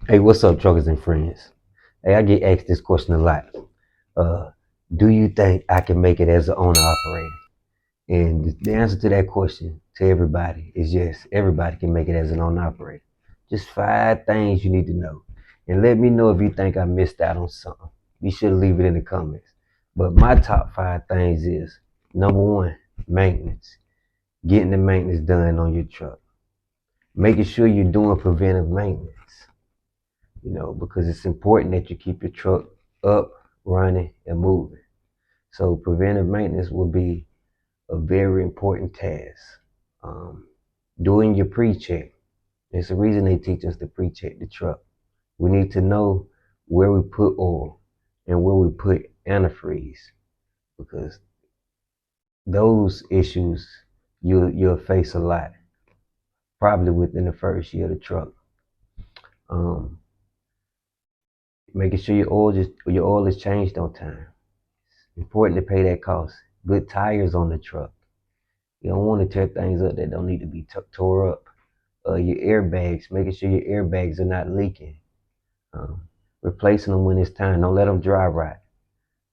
Hey, what's up, truckers and friends? Hey, I get asked this question a lot. Uh, do you think I can make it as an owner operator? And the answer to that question to everybody is yes, everybody can make it as an owner operator. Just 5 things you need to know. And let me know if you think I missed out on something. Be sure to leave it in the comments. But my top 5 things is number one, maintenance. Getting the maintenance done on your truck. Making sure you're doing preventive maintenance, because it's important that you keep your truck up, running, and moving. So preventive maintenance will be a very important task. Um, Doing your pre-check. There's a reason they teach us to pre-check the truck. We need to know where we put oil and where we put antifreeze, because those issues you'll face a lot, probably within the first year of the truck. Um, Making sure your oil is changed on time. Important to pay that cost. Good tires on the truck. You don't want to tear things up that don't need to be tore up. Your airbags, making sure your airbags are not leaking. Um, Replacing them when it's time. Don't let them dry rot.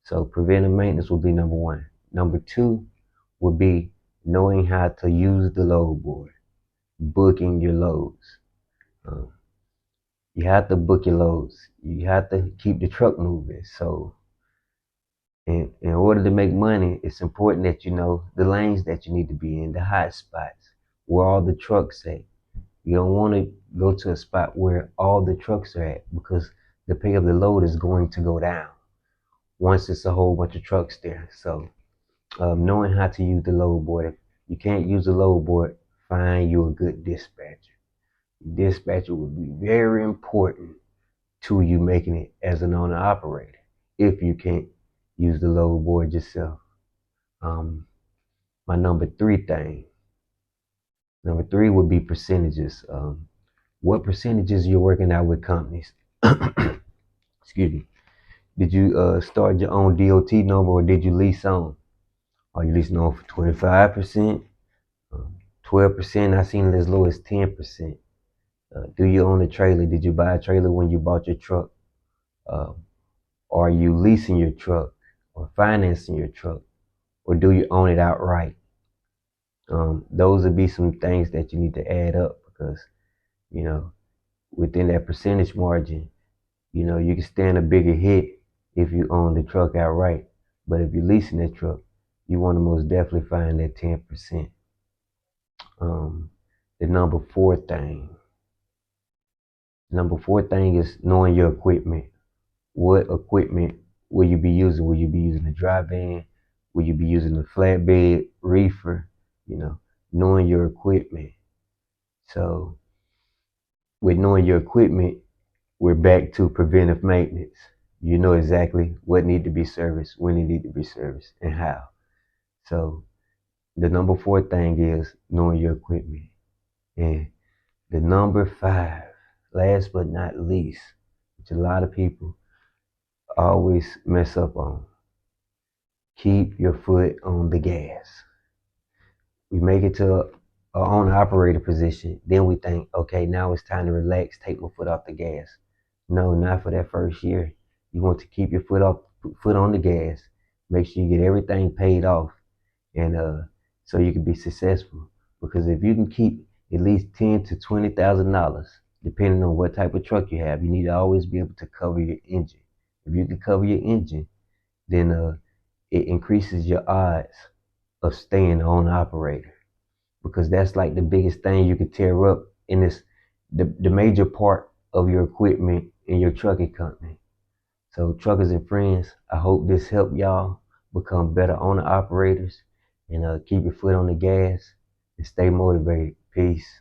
So preventive maintenance will be number one. Number two would be knowing how to use the load board, booking your loads. Um, you have to book your loads. You have to keep the truck moving. So in order to make money, it's important that you know the lanes that you need to be in, the hot spots, where all the trucks at. You don't want to go to a spot where all the trucks are at, because the pay of the load is going to go down once it's a whole bunch of trucks there. So knowing how to use the load board. If you can't use the load board, find you a good dispatcher. Dispatcher would be very important to you making it as an owner operator if you can't use the load board yourself. Um, my number three would be percentages. What percentages you're working out with companies? Excuse me. Did you start your own DOT number, or did you lease on? Are you leasing on for 25%, 12%? I seen it as low as 10%. Do you own a trailer? Did you buy a trailer when you bought your truck? Uh, are you leasing your truck or financing your truck, or do you own it outright? Those would be some things that you need to add up, because you know within that percentage margin, you can stand a bigger hit if you own the truck outright. But if you're leasing that truck, you want to most definitely find that 10%. Um, the number four thing is knowing your equipment. What equipment will you be using? Will you be using a dry van? Will you be using a flatbed, reefer? You know, knowing your equipment. So with knowing your equipment, we're back to preventive maintenance. You know exactly what need to be serviced, when it need to be serviced, and how. So the number four thing is knowing your equipment. And the number five, last but not least, which a lot of people always mess up on, keep your foot on the gas. We make it to a owner operator position, then we think, okay, now it's time to relax, take my foot off the gas. No, not for that first year. You want to keep your foot on the gas. Make sure you get everything paid off, and so you can be successful. Because if you can keep at least $10,000 to $20,000, depending on what type of truck you have, you need to always be able to cover your engine. If you can cover your engine, then it increases your odds of staying on operator, because that's like the biggest thing you could tear up in this, the major part of your equipment in your trucking company. So truckers and friends, I hope this helped y'all become better owner operators, and keep your foot on the gas and stay motivated. Peace.